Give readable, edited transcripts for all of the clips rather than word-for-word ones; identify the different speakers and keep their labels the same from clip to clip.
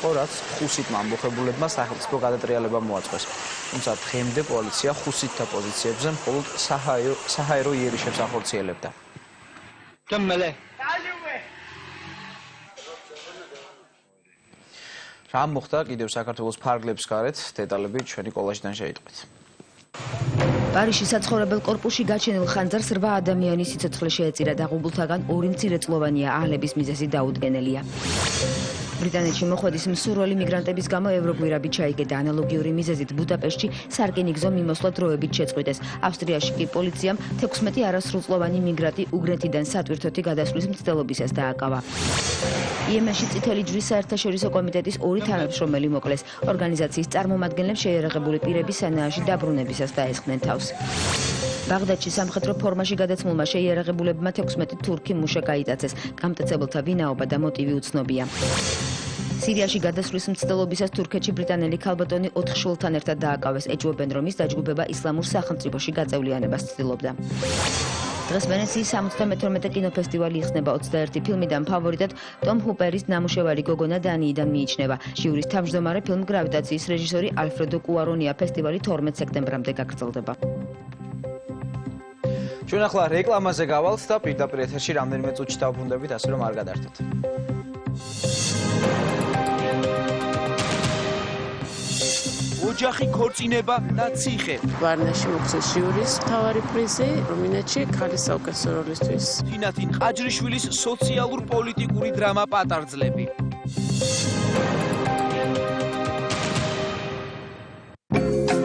Speaker 1: დაიწყო, რაც ხუსიტმა ამბოხებულებმა სახელმწიფო გადატრიალება მოაწყვეს. თუმცა დღემდე პოლიცია ხუსიტთა პოზიციებზე მხოლოდ საჰაერო იერიშებს ახორციელებდა. რა მოხდა კიდევ საქართველოს ფარგლებს გარეთ, დეტალები ჩვენი კოლაჟიდან შეიტყვით.
Speaker 2: პარიზში საცხოვრებელ კორპუსში გაჩენილ ხანძარს 8 ადამიანის სიცოცხლე შეეწირა, დაღუპულთაგან 2 მცირეწლოვანია, აალების მიზეზი დაუდგენელია. ბრიტანეთში მოხვედის მსურველი მიგრანტების გამო ევროგვირაბი ჩაიგდა, ანალოგიური მიზეზით ბუდაპეშტში სარკინიგზო მიმოსვლა დროებით შეწყვიტეს. ავსტრიაში კი პოლიციამ 16 არასრულწლოვანი მიგრანტი უგრეთიდან სატვირთოთი გადასვლის მცდელობისას დააკავა. იემენში წითელი ჯვრის საერთაშორისო კომიტეტის 2 თანამშრომელი მოკლეს. ორგანიზაციის წარმომადგენლებს შეიარაღებული პირების სანააში დაბრუნებისას დაესხნენ თავს. ბაღდადში სამხედრო ფორმაში გადაცმულმა შეიარაღებულებმა 16 თურქი მუშა გაიტაცეს. გამტაცებელთა ვინაობა და მოტივი უცნობია. სირიაში გადასვლის მცდელობისას თურქეთში ბრიტანელი ქალბატონი 4 შვილთან ერთად დააკავეს. ეჭვობენ, რომ ის დაჯგუფება ისლამურ სახელმწიფოში გაწევლიანებას ცდილობდა. დღეს ვენეციის 78 კინოფესტივალი იხსნება. 21 ფილმიდან ფავორიტად ტომ ჰუპერის ნამუშევარი გოგონა დანიიდან მიიჩნევა. ჟიურის თავმჯდომარე ფილმ გრავიტაციის რეჟისორი ალფრედო კუარონია. ფესტივალი 12 სექტემბრამდე გაგრძელდება.
Speaker 1: ჩვენ ახლა რეკლამაზე გავალთ და პირდაპირ ეთერში რამდენიმე წუთში დავბრუნდებით, ასე რომ არ გადაერთოთ.
Speaker 3: ოჯახი, ქორწინება და ციხე.
Speaker 4: ვარნაში მოგვცეს ჟიურის მთავარი პრიზი რუმინეთში ქალის საუკეთესო როლისთვის.
Speaker 3: თინათინ ყაჯრიშვილის სოციალურ-პოლიტიკური დრამა პატარძლები.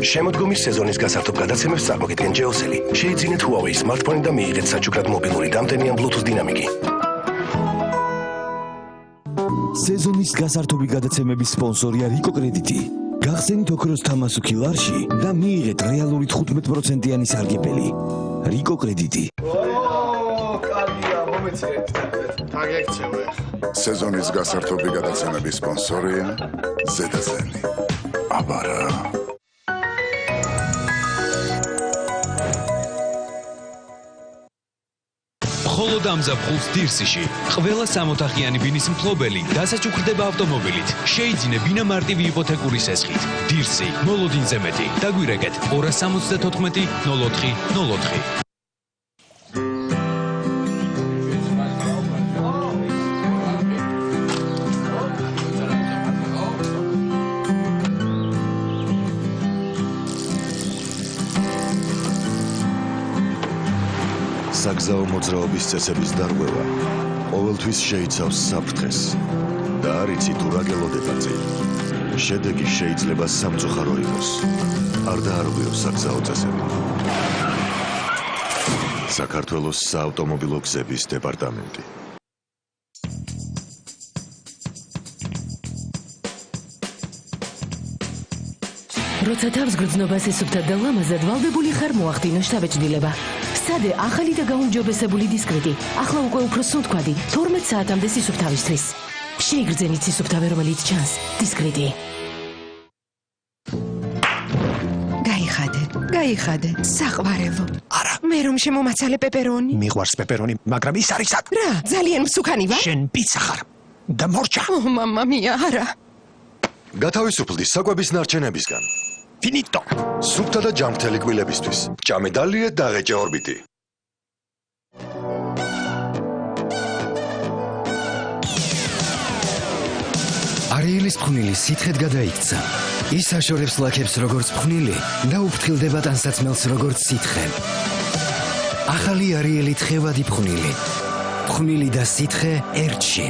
Speaker 5: შემოდგომის სეზონის გასართობ გადაცემებს წარმოგიდგენ ჯეოსელი. შეიძინეთ Huawei smartphone და მიიღეთ საჩუქრად მობილური დამტენიან Bluetooth დინამიკი.
Speaker 6: სეზონის გასართობი გადაცემების სპონსორია რიკო კრედიტი. გახსენით ოქროს თამასუქი ლარში და მიიღეთ რეალური 15%-იანი სარგებელი. რიკო კრედიტი.
Speaker 7: კარგია, მომეცილეთ. თაგექცევე.
Speaker 8: სეზონის გასართობი გადაცემების სპონსორია ზედაზენი. აბარა.
Speaker 9: მხოლოდ ამზაფხულს დირსიში ყველა სამოთახიანი ბინის მფლობელი დასაჩუქრდება ავტომობილით. შეიძინე ბინა მარტივი იპოთეკური სესხით. დირსი, მოლოდინზე მეტი. დაგვირეკეთ 274 04 04.
Speaker 6: საგზაო მოძრაობის წესების დარღვევა ყოველთვის შეიცავს საფრთხეს და არ იცი თუ რა გელოდება წინ. შედეგი შეიძლება სამწუხარო იყოს. არ დაარღვიო საგზაო წესები. საქართველოს საავტომობილო გზების დეპარტამენტი.
Speaker 10: როცა თავს გრძნობას ესუფთა და ლამაზად ვალდებული ხარ მოახდინო შთაბეჭდილება. სადე ახალი და გაუმჯობესებული დისკრეტი, ახლა უკვე უფრო სუნთქვადი, 12 საათამდე სისუფთავისთვის. შეიგრძენით სისუფთავე, რომელიც ჩანს, დისკრეტი.
Speaker 11: გაიხადე, საყვარელო.
Speaker 5: არა.
Speaker 11: მე რომ შემომაცალე პეპერონი.
Speaker 5: მიყვარს პეპერონი, მაგრამ ის არის აქ.
Speaker 11: რა, ძალიან მსუქანი ვარ?
Speaker 5: შენ პიცა ხარ. და მორჩა.
Speaker 11: მამა მია, არა.
Speaker 6: გათავისუფლდი საკვების ნარჩენებისგან.
Speaker 5: ფინიტო.
Speaker 6: სუფთა და ჯამრთელი კბილებისთვის. ჭამე დალიე და ღეჭე ორბიტი.
Speaker 12: არიელის ფხვნილი სითხედ გადაიქცა. ის აშორებს ლაქებს როგორც ფხვნილი და უფრთხილდება ტანსაცმელს როგორც სითხე. ახალი არიელი თხევადი ფხვნილი. ფხვნილი და სითხე ერთში.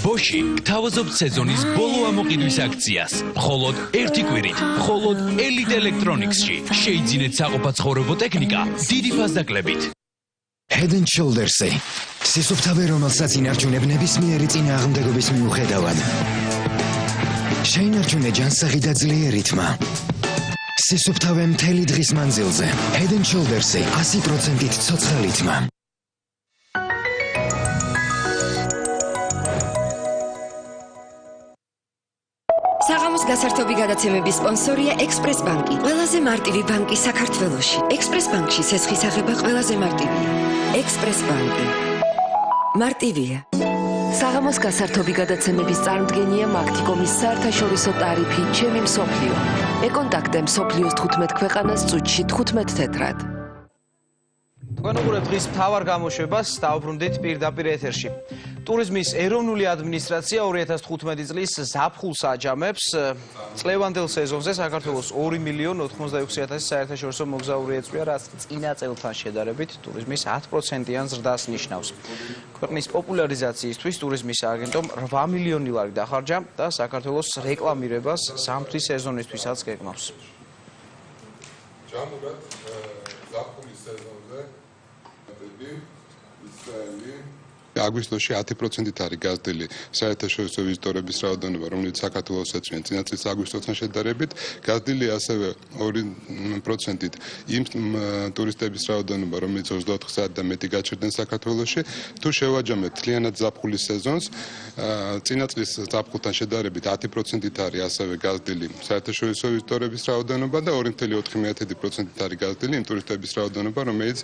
Speaker 9: ბოში გთავაზობთ სეზონის ბოლო ამოყიდვის აქციას. მხოლოდ 1 კვირით, მხოლოდ ელიტ ელექტრონიქსში. შეიძინეთ საყოფა ცხოვრებო ტექნიკა დიდი ფასდაკლებით.
Speaker 12: Head and Shoulders-ი. სისუფთავე, რომელსაც ინარჩუნებ ნებისმიერი წინააღმდეგობის მიუხედავად. შეინარჩუნე ჯანსაღი და ძლიერი თმა. სისუფთავე მთელი დღის მანძილზე. Head and Shoulders-ი 100%-ით ცოცხალი თმა.
Speaker 11: საღამოს გასართობი გადაცემების სპონსორია ექსპრეს ბანკი. ყველაზე მარტივი ბანკი საქართველოში. ექსპრეს ბანკში სესხის აღება ყველაზე მარტივია. ექსპრეს ბანკი. მარტივია.
Speaker 13: საღამოს გასართობი გადაცემების წარმდგენია მაგთიკომის საერთაშორისო ტარიფი ჩემი მსოფლიო. ეკონტაქტე მსოფლიოს 15 ქვეყანას წუთში 15 თეტრად.
Speaker 1: თქვენ უყურებთ დღის მთავარ გამოშვებას, დავბრუნდით პირდაპირ ეთერში. ტურიზმის ეროვნული ადმინისტრაცია 2015 წლის ზაფხულს აჯამებს. წლევანდელ სეზონზე საქართველოს 2.086.000 საერთაშორისო მოგზაური ეწვია, რაც წინა წელთან შედარებით ტურიზმის 10%-იან ზრდას ნიშნავს. ქვეყნის პოპულარიზაციისთვის ტურიზმის სააგენტომ 8 მილიონი ლარი დახარჯა და საქართველოს რეკლამირებას ზამთრის სეზონისთვისაც გეგმავს.
Speaker 14: ჯამურად ზაფხულის სეზონზე ისრაელი აგვისტოში 10%-ით არის გაზრდილი საერთაშორისო ვიზიტორების რაოდენობა, რომელიც საქართველოს ეწვიან წინა წლის აგვისტოსთან შედარებით. გაზრდილი ასევე 2%-ით იმ ტურისტების რაოდენობა, რომელიც 24 საათი და მეტი გაჩერდნენ საქართველოში. თუ შევაჯამებთ მთლიანად ზაფხულის სეზონს, წინა წლის ზაფხულთან შედარებით 10%-ით არის ასევე გაზრდილი საერთაშორისო ვიზიტორების რაოდენობა და 2.4%-ით არის გაზრდილი იმ ტურისტების რაოდენობა, რომელიც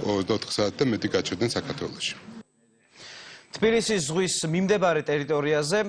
Speaker 14: 24 საათი და მეტი გაჩერდნენ საქართველოში.
Speaker 1: თბილისის ზღვის მიმდებარე ტერიტორიაზე